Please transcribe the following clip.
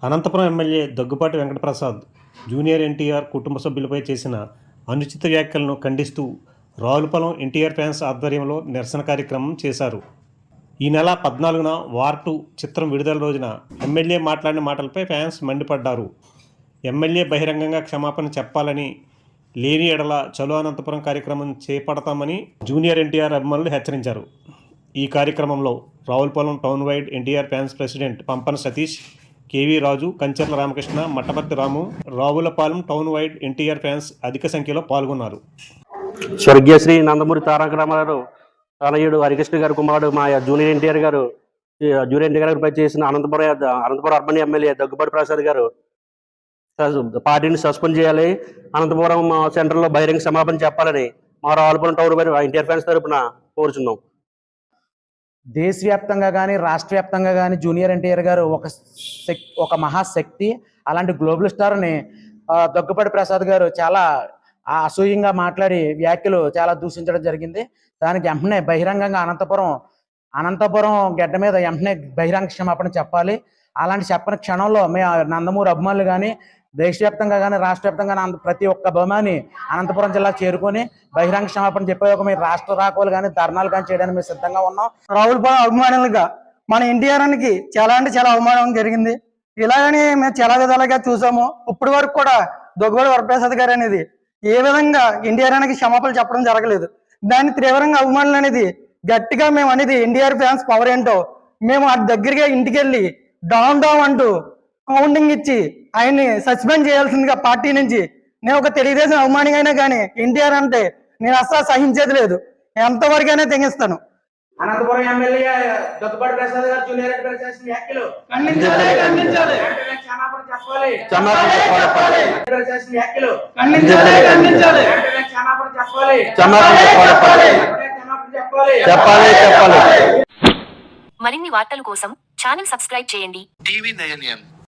Anantapuram MLA Daggubati Venkata Prasad junior NTR కుటుంబ సభ్యులపై చేసిన అనుచిత వ్యాఖ్యలను ఖండిస్తూ రావులపాలెం ఎన్టీఆర్ ఫ్యాన్స్ ఆధ్వర్యంలో నిరసన కార్యక్రమం చేశారు. ఈ నెల 14న వార్ 2 చిత్రం విడుదల రోజున ఎమ్మెల్యే మాట్లాడిన మాటలపై ఫ్యాన్స్ మండిపడ్డారు. ఎమ్మెల్యే బహిరంగంగా క్షమాపణ చెప్పాలని, లేని ఎడల చలో అనంతపురం కార్యక్రమం చేపడతామని జూనియర్ ఎన్టీఆర్ అభిమానులు హెచ్చరించారు. ఈ కార్యక్రమంలో Ravulapalem town wide NTR fans president Pampana Satish, KV Raju, Kancharla Ramakrishna, Mattaparthi Ramu, Ravulapalem town wide NTR fans అధిక సంఖ్యలో పాల్గొన్నారు. స్వర్గీయ శ్రీ నందమూరి తారక రామారావు తనయుడు హరికృష్ణ గారు కుమారుడు మా జూనియర్ ఎన్టీఆర్ గారు పై చేసిన అనంతపురం అర్బన్ ఎమ్మెల్యే దగ్గుబాటి ప్రసాద్ గారు పార్టీని సస్పెండ్ చేయాలి, అనంతపురం సెంటర్లో బహిరంగ క్షమాపణ చెప్పాలని మా Ravulapalem town wide NTR fans తరపున కోరుచున్నాం. దేశవ్యాప్తంగా కానీ రాష్ట్ర వ్యాప్తంగా కానీ జూనియర్ ఎన్టీఆర్ గారు ఒక మహాశక్తి. అలాంటి గ్లోబల్ స్టార్ని దగ్గుపాటి ప్రసాద్ గారు చాలా అసూయంగా మాట్లాడి వ్యాఖ్యలు చాలా దూషించడం జరిగింది. దానికి వెంటనే బహిరంగంగా అనంతపురం గడ్డ మీద వెంటనే బహిరంగ క్షమాపణ చెప్పాలి. అలాంటి చెప్పని క్షణంలో మేము నందమూరి అభిమానులు కానీ దేశవ్యాప్తంగా కానీ రాష్ట్ర వ్యాప్తంగా ప్రతి ఒక్క అభిమాని అనంతపురం జిల్లా చేరుకొని బహిరంగ క్షమాపణ చెప్పే ఒక మీరు రాష్ట్ర రాకోలు కానీ ధర్నాలు కానీ చేయడానికి మేము సిద్ధంగా ఉన్నాం. రావులపాలెం అభిమానులుగా మన ఎన్టీఆర్కి చాలా అంటే చాలా అవమానం జరిగింది. ఇలాగని మేము చాలా విధాలుగా చూసాము. ఇప్పటి వరకు కూడా దగ్గుబాటి వరప్రసాద్ గారు అనేది ఏ విధంగా ఎన్టీఆర్కి క్షమాపణలు చెప్పడం జరగలేదు. దాన్ని తీవ్రంగా అభిమానులు అనేది గట్టిగా మేము అనేది ఎన్టీఆర్ ఫ్యాన్స్ పవర్ ఏంటో మేము ఆ దగ్గరగా ఇంటికి వెళ్ళి డౌన్ అంటూ కౌంటింగ్ ఇచ్చి ఆయన్ని సస్పెండ్ చేయాల్సిందిగా పార్టీ నుంచి నేను ఒక తెలుగుదేశం అభిమానిగా అయినా కానీ ఎన్టీఆర్ అంటే నేను అస్సలు సహించేది లేదు. ఎంతవరకైనా తెగిస్తాను. అనంతపురం ఎమ్మెల్యే దగ్గుబాటి ప్రసాద్ గారు జూనియర్ ఎన్టీఆర్ చేసిన వ్యాఖ్యలు క్షమాపణ చెప్పాలి. మరిన్ని వార్తల కోసం ఛానల్ సబ్స్క్రైబ్ చేయండి. TV 9 M